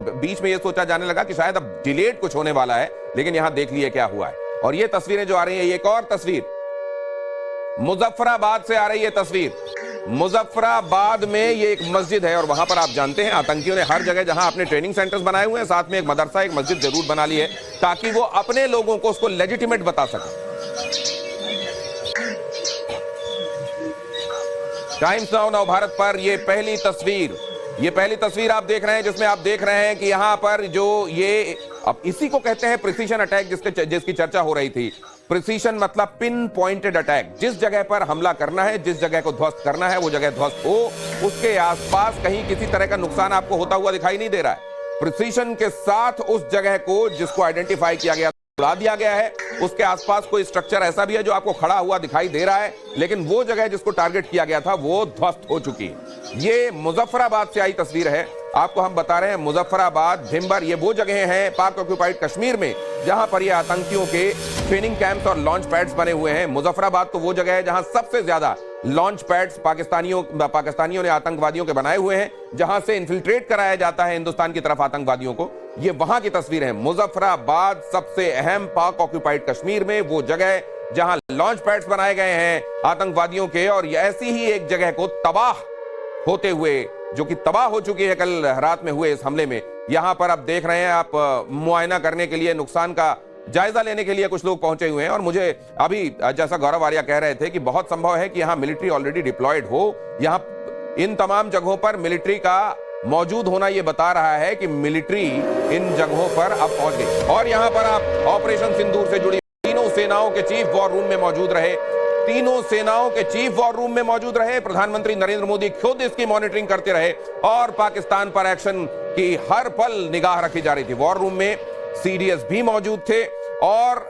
बीच में ये सोचा जाने लगा कि शायद अब डिलेड कुछ होने वाला है, लेकिन यहां देख लिए क्या हुआ है। और ये तस्वीरें जो आ रही हैं, एक और तस्वीर मुजफ्फराबाद से आ रही है। तस्वीर मुजफ्फराबाद में ये एक मस्जिद है और वहां पर आप जानते हैं आतंकियों ने हर जगह जहां अपने ट्रेनिंग सेंटर्स बनाए हुए हैं, साथ में एक मदरसा, एक मस्जिद जरूर बना ली है ताकि वो अपने लोगों को उसको लेजिटिमेट बता सके। टाइम्स नाउ नव भारत पर ये पहली तस्वीर आप देख रहे हैं, जिसमें आप देख रहे हैं कि यहां पर जो ये अब इसी को कहते हैं प्रिसीजन अटैक, जिसकी चर्चा हो रही थी। प्रिसीजन मतलब पिन पॉइंटेड अटैक। जिस जगह पर हमला करना है, जिस जगह को ध्वस्त करना है, वो जगह ध्वस्त हो, उसके आसपास कहीं किसी तरह का नुकसान आपको होता हुआ दिखाई नहीं दे रहा है। प्रिसीजन के साथ उस जगह को जिसको आइडेंटिफाई किया गया, उड़ा दिया गया है, उसके आसपास कोई स्ट्रक्चर ऐसा भी है जो आपको खड़ा हुआ दिखाई दे रहा है, लेकिन वो जगह जिसको टारगेट किया गया था वो ध्वस्त हो चुकी है। ये मुजफ्फराबाद से आई तस्वीर है, आपको हम बता रहे हैं। मुजफ्फराबाद, भिंबर, ये वो जगह हैं पाक ऑक्युपाइड कश्मीर में जहां पर ये आतंकियों के ट्रेनिंग कैंप्स और लॉन्च पैड्स बने हुए हैं। मुजफ्फराबाद तो वो जगह है जहां सबसे ज्यादा लॉन्च पैड्स पाकिस्तानियों ने आतंकवादियों के बनाए हुए हैं, जहां से इन्फिल्ट्रेट कराया जाता है हिंदुस्तान की तरफ आतंकवादियों को। ये वहां की तस्वीर है। मुजफ्फराबाद सबसे अहम पाक ऑक्युपाइड कश्मीर में वो जगह जहां लॉन्च पैड्स बनाए गए हैं आतंकवादियों के, और ऐसी ही एक जगह को तबाह होते हुए, जो कि तबाह हो चुकी है कल रात में हुए इस हमले में। यहां पर आप देख रहे हैं, आप मुआयना करने के लिए, नुकसान का जायजा लेने के लिए कुछ लोग पहुंचे हुए हैं। और मुझे अभी जैसा गौरव आर्या कह रहे थे कि बहुत संभव है कि यहां मिलिट्री ऑलरेडी डिप्लॉयड हो। यहां इन तमाम जगहों पर मिलिट्री का मौजूद होना यह बता रहा है कि मिलिट्री इन जगहों पर अब पहुंच गई। और यहां पर आप ऑपरेशन सिंदूर से जुड़ी तीनों सेनाओं के चीफ वॉर रूम में मौजूद रहे। तीनों सेनाओं के चीफ वॉर रूम में मौजूद रहे। प्रधानमंत्री नरेंद्र मोदी खुद इसकी मॉनिटरिंग करते रहे और पाकिस्तान पर एक्शन की हर पल निगाह रखी जा रही थी। वॉर रूम में सीडीएस भी मौजूद थे। और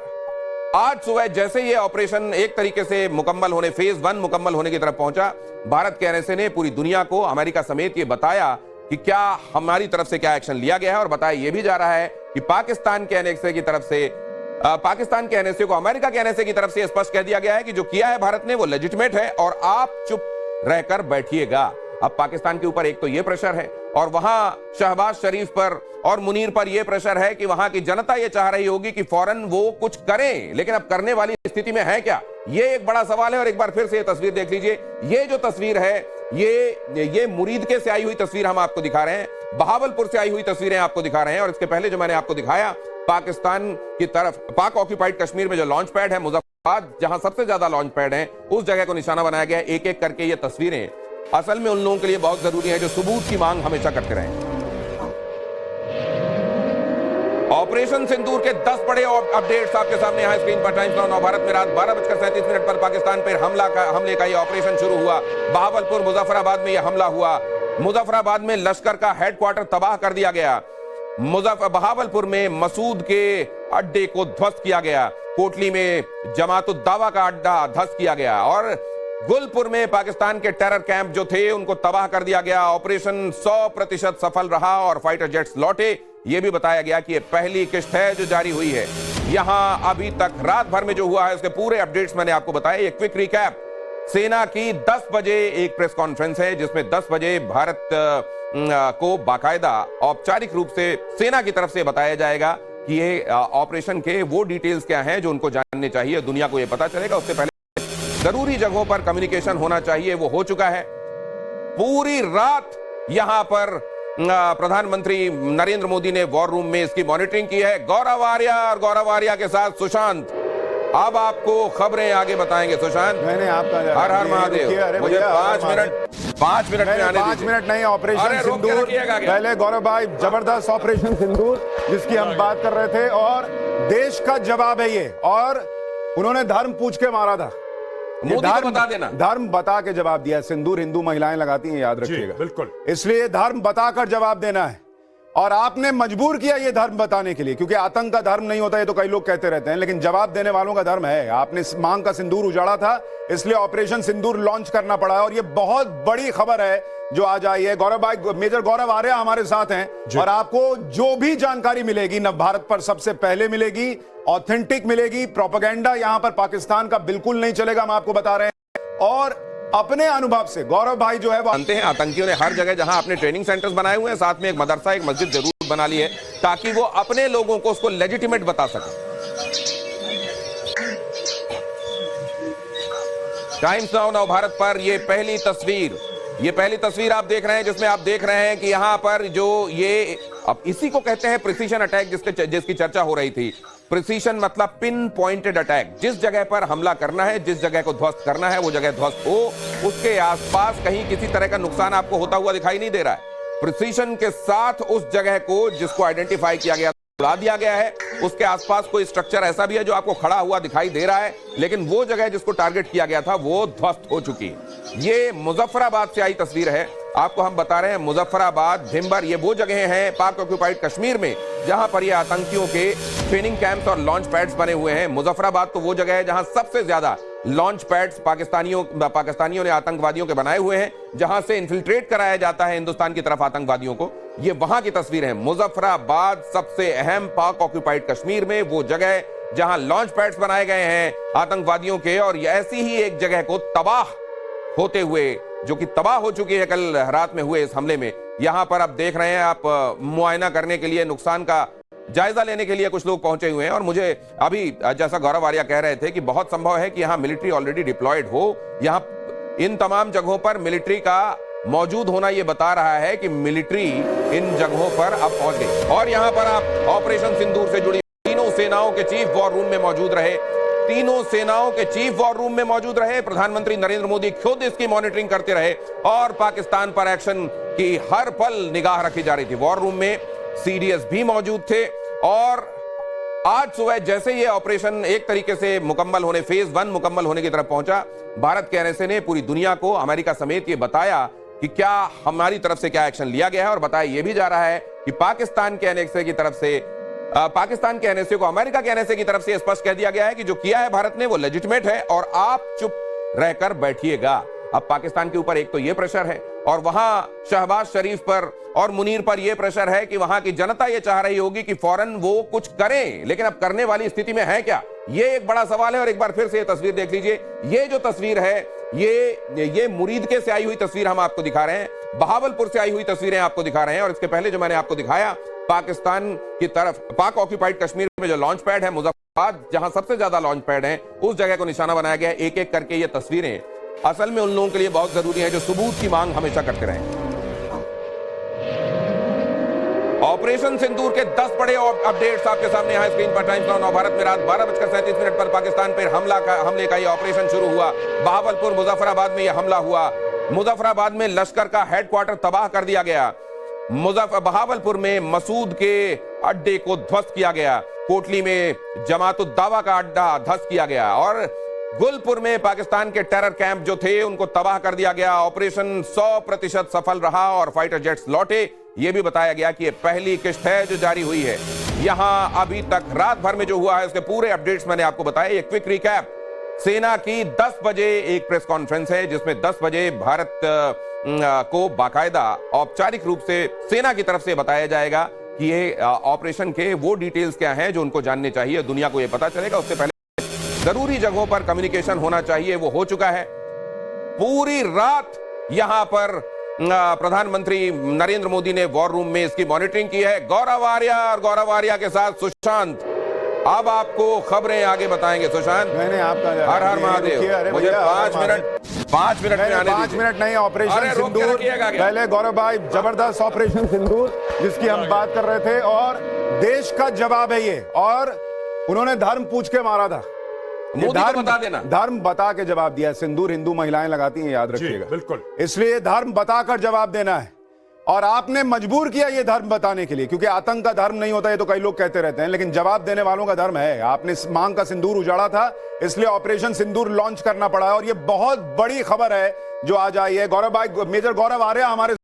आज सुबह जैसे ये ऑपरेशन एक तरीके से मुकम्मल होने, फेज 1 मुकम्मल होने की तरफ पहुंचा, भारत के एनएसए ने पूरी दुनिया को, अमेरिका समेत, ये बताया कि क्या हमारी तरफ से क्या एक्शन लिया गया है। और बताया यह भी जा रहा है कि पाकिस्तान के एनएसए की तरफ से, पाकिस्तान के एनएसए को अमेरिका के एनएसए की तरफ से स्पष्ट कह दिया गया है कि जो किया है भारत ने वो लेजिटिमेट है और आप चुप रहकर बैठिएगा। अब पाकिस्तान के ऊपर एक तो ये प्रेशर है और वहां शहबाज शरीफ पर और मुनीर पर यह प्रेशर है कि वहां की जनता यह चाह रही होगी कि फौरन वो कुछ करें, लेकिन अब करने वाली स्थिति में है क्या, ये एक बड़ा सवाल है। और एक बार फिर से ये तस्वीर देख लीजिए। ये जो तस्वीर है ये मुरीदके से आई हुई तस्वीर हम आपको दिखा रहे हैं, बहावलपुर से आई हुई तस्वीरें आपको दिखा रहे हैं। और इसके पहले जो मैंने आपको दिखाया पाकिस्तान की तरफ, पाक ऑक्युपाइड कश्मीर में जो लॉन्च पैड है मुजफ्फराबाद, जहां सबसे ज्यादा लॉन्च पैड है, उस जगह को निशाना बनाया गया है। एक एक करके ये तस्वीरें असल में उन लोगों के लिए बहुत जरूरी है जो सबूत की मांग हमेशा करते रहे। ऑपरेशन सिंदूर के 10 बड़े अपडेट्स आपके सामने यहाँ स्क्रीन पर। टाइम्स नाउ नव भारत में रात 12:37 पर पाकिस्तान पर हमले का ये ऑपरेशन शुरू हुआ। बहावलपुर, मुजफ्फराबाद में यह हमला हुआ। मुजफ्फराबाद में लश्कर का हेडक्वार्टर तबाह कर दिया गया। बहावलपुर में मसूद के अड्डे को ध्वस्त किया गया। कोटली में जमातुद्दावा का अड्डा ध्वस्त किया गया। और गुलपुर में पाकिस्तान के टेरर कैंप जो थे उनको तबाह कर दिया गया। ऑपरेशन 100% सफल रहा और फाइटर जेट्स लौटे। यह भी बताया गया कि यह पहली किश्त है जो जारी हुई है। यहां अभी तक रात भर में जो हुआ है उसके पूरे अपडेट्स मैंने आपको बताए। एक क्विक रिकैप। सेना की 10 बजे एक प्रेस कॉन्फ्रेंस है जिसमें 10 बजे भारत को बाकायदा औपचारिक रूप से सेना की तरफ से बताया जाएगा कि ये ऑपरेशन के वो डिटेल्स क्या हैं जो उनको जानने चाहिए, दुनिया को ये पता चलेगा। उससे पहले जरूरी जगहों पर कम्युनिकेशन होना चाहिए, वो हो चुका है। पूरी रात यहां पर प्रधानमंत्री नरेंद्र मोदी ने वॉर रूम में इसकी मॉनिटरिंग की है। गौरव आर्या और गौरव आर्या के साथ सुशांत अब आपको खबरें आगे बताएंगे। सुशांत, मैंने आपका हर हर महादेव। मुझे 5 मिनट में आने 5 मिनट नहीं। ऑपरेशन सिंदूर, पहले गौरव भाई, जबरदस्त ऑपरेशन सिंदूर जिसकी हम बात कर रहे थे, और देश का जवाब है ये। और उन्होंने धर्म पूछ के मारा था, बता देना, धर्म बता के जवाब दिया। सिंदूर हिंदू महिलाएं लगाती हैं, याद रखिएगा, बिल्कुल। इसलिए धर्म बताकर जवाब देना है। और आपने मजबूर किया ये धर्म बताने के लिए, क्योंकि आतंक का धर्म नहीं होता, ये तो कई लोग कहते रहते हैं, लेकिन जवाब देने वालों का धर्म है। आपने मांग का सिंदूर उजाड़ा था, इसलिए ऑपरेशन सिंदूर लॉन्च करना पड़ा है। और ये बहुत बड़ी खबर है जो आज आई है। गौरव भाई, मेजर गौरव आर्या हमारे साथ हैं और आपको जो भी जानकारी मिलेगी नव भारत पर सबसे पहले मिलेगी, ऑथेंटिक मिलेगी। प्रोपेगेंडा यहां पर पाकिस्तान का बिल्कुल नहीं चलेगा, हम आपको बता रहे हैं। और अपने अनुभव से गौरव भाई जो है वो जानते हैं आतंकियों ने हर जगह जहां अपने ट्रेनिंग सेंटर्स बनाए हुए हैं, साथ में एक मदरसा, एक मस्जिद जरूर बना ली है ताकि वो अपने लोगों को उसको लेजिटिमेट बता सके। टाइम्स नाउ नव भारत पर ये पहली तस्वीर आप देख रहे हैं जिसमें आप देख रहे हैं कि यहां पर जो ये अब इसी को कहते हैं प्रिसीजन अटैक जिसकी चर्चा हो रही थी। प्रिसीजन मतलब पिन पॉइंटेड अटैक। जिस जगह पर हमला करना है, जिस जगह को ध्वस्त करना है, वो जगह ध्वस्त हो, उसके आसपास कहीं किसी तरह का नुकसान आपको होता हुआ दिखाई नहीं दे रहा है। प्रिसीजन के साथ उस जगह को जिसको आइडेंटिफाई किया गया उड़ा दिया गया है, उसके आसपास कोई स्ट्रक्चर ऐसा भी है जो आपको खड़ा हुआ दिखाई दे रहा है, लेकिन वो जगह जिसको टारगेट किया गया था वो ध्वस्त हो चुकी है। ये मुजफ्फराबाद से आई तस्वीर है। आपको हम बता रहे हैं मुजफ्फराबाद, भिंबर, ये वो जगह हैं पाक ऑक्युपाइड कश्मीर में जहां पर ये आतंकियों के ट्रेनिंग कैंप्स और लॉन्च पैड्स बने हुए हैं। मुजफ्फराबाद तो वो जगह है जहां सबसे ज्यादा लॉन्च पैड्स पाकिस्तानियों ने आतंकवादियों के बनाए हुए हैं, जहां से इन्फिल्ट्रेट कराया जाता है हिंदुस्तान की तरफ आतंकवादियों को। ये वहां की तस्वीर है। मुजफ्फराबाद सबसे अहम पाक ऑक्युपाइड कश्मीर में वो जगह जहां लॉन्च पैड्स बनाए गए हैं आतंकवादियों के, और ऐसी ही एक जगह को तबाह होते हुए, जो कि तबाह हो चुकी है कल रात में हुए इस हमले में। यहां पर आप देख रहे हैं, आप मुआयना करने के लिए, नुकसान का जायजा लेने के लिए कुछ लोग पहुंचे हुए हैं। और मुझे अभी जैसा गौरव आर्या कह रहे थे कि बहुत संभव है कि यहां मिलिट्री ऑलरेडी डिप्लॉयड हो। यहां इन तमाम जगहों पर मिलिट्री का मौजूद होना यह बता रहा है कि मिलिट्री इन जगहों पर अब पहुंच गई। और यहां पर आप ऑपरेशन सिंदूर से जुड़ी तीनों सेनाओं के चीफ वॉर रूम में मौजूद रहे। तीनों सेनाओं के चीफ वॉर रूम में मौजूद रहे। प्रधानमंत्री नरेंद्र मोदी खुद इसकी मॉनिटरिंग करते रहे और पाकिस्तान पर एक्शन की हर पल निगाह रखी जा रही थी। वॉर रूम में सीडीएस भी मौजूद थे। और आज सुबह जैसे ये ऑपरेशन एक तरीके से मुकम्मल होने, फेज 1 मुकम्मल होने की तरफ पहुंचा, भारत के एनएसए ने पूरी दुनिया को, अमेरिका समेत, ये बताया कि क्या हमारी तरफ से क्या एक्शन लिया गया है। और बताया यह भी जा रहा है कि पाकिस्तान के एनएसए की तरफ से, पाकिस्तान के एनएसए को अमेरिका के एनएसए की तरफ से स्पष्ट कह दिया गया है कि जो किया है भारत ने वो लेजिटिमेट है और आप चुप रहकर बैठिएगा। अब पाकिस्तान के ऊपर एक तो ये प्रेशर है और वहां शहबाज शरीफ पर और मुनीर पर यह प्रेशर है कि वहां की जनता यह चाह रही होगी कि फौरन वो कुछ करें, लेकिन अब करने वाली स्थिति में है क्या, ये एक बड़ा सवाल है। और एक बार फिर से ये तस्वीर देख लीजिए। ये जो तस्वीर है ये मुरीदके से आई हुई तस्वीर हम आपको दिखा रहे हैं, बहावलपुर से आई हुई तस्वीरें आपको दिखा रहे हैं। और इसके पहले जो मैंने आपको दिखाया पाकिस्तान की तरफ, पाक ऑक्युपाइड कश्मीर में जो लॉन्च पैड है मुजफ्फराबाद, जहां सबसे ज्यादा लॉन्च पैड है, उस जगह को निशाना बनाया गया है। एक एक करके ये तस्वीरें असल में उन लोगों के लिए बहुत जरूरी है जो सबूत की मांग हमेशा करते रहे। ऑपरेशन सिंदूर के 10 बड़े अपडेट्स आपके सामने यहाँ स्क्रीन पर। टाइम्स नाउ नव भारत में रात 12:37 पर पाकिस्तान पर हमले का यह ऑपरेशन शुरू हुआ। बहावलपुर, मुजफ्फराबाद में यह हमला हुआ। मुजफ्फराबाद में लश्कर का हेडक्वार्टर तबाह कर दिया गया। बहावलपुर में मसूद के अड्डे को ध्वस्त किया गया। कोटली में जमातुद्दावा का अड्डा ध्वस्त किया गया। और गुलपुर में पाकिस्तान के टेरर कैंप जो थे उनको तबाह कर दिया गया। ऑपरेशन 100% सफल रहा और फाइटर जेट्स लौटे। यह भी बताया गया कि यह पहली किश्त है जो जारी हुई है। यहां अभी तक रात भर में जो हुआ है उसके पूरे अपडेट्स मैंने आपको बताए। एक क्विक रिकैप, सेना की 10 बजे एक प्रेस कॉन्फ्रेंस है जिसमें 10 बजे भारत को बाकायदा औपचारिक रूप से सेना की तरफ से बताया जाएगा कि ये ऑपरेशन के वो डिटेल्स क्या हैं जो उनको जानने चाहिए, दुनिया को ये पता चलेगा। उससे पहले जरूरी जगहों पर कम्युनिकेशन होना चाहिए, वो हो चुका है। पूरी रात यहां पर प्रधानमंत्री नरेंद्र मोदी ने वॉर रूम में इसकी मॉनिटरिंग की है। गौरव आर्या और गौरव आर्या के साथ सुशांत अब आपको खबरें आगे बताएंगे। सुशांत, मैंने आपका हर हर महादेव, मुझे 5 मिनट में आने 5 मिनट नहीं, ऑपरेशन सिंदूर। पहले गौरव भाई, जबरदस्त ऑपरेशन सिंदूर जिसकी हम बात कर रहे थे और देश का जवाब है ये। और उन्होंने धर्म पूछ के मारा था, मोदी को बता देना, धर्म बता के जवाब दिया। सिंदूर हिंदू महिलाएं लगाती हैं, याद रखिएगा। बिल्कुल, इसलिए धर्म बताकर जवाब देना है। और आपने मजबूर किया ये धर्म बताने के लिए, क्योंकि आतंक का धर्म नहीं होता, ये तो कई लोग कहते रहते हैं, लेकिन जवाब देने वालों का धर्म है। आपने मांग का सिंदूर उजाड़ा था, इसलिए ऑपरेशन सिंदूर लॉन्च करना पड़ा। और ये बहुत बड़ी खबर है जो आज आई है। गौरव भाई, मेजर गौरव आर्या हमारे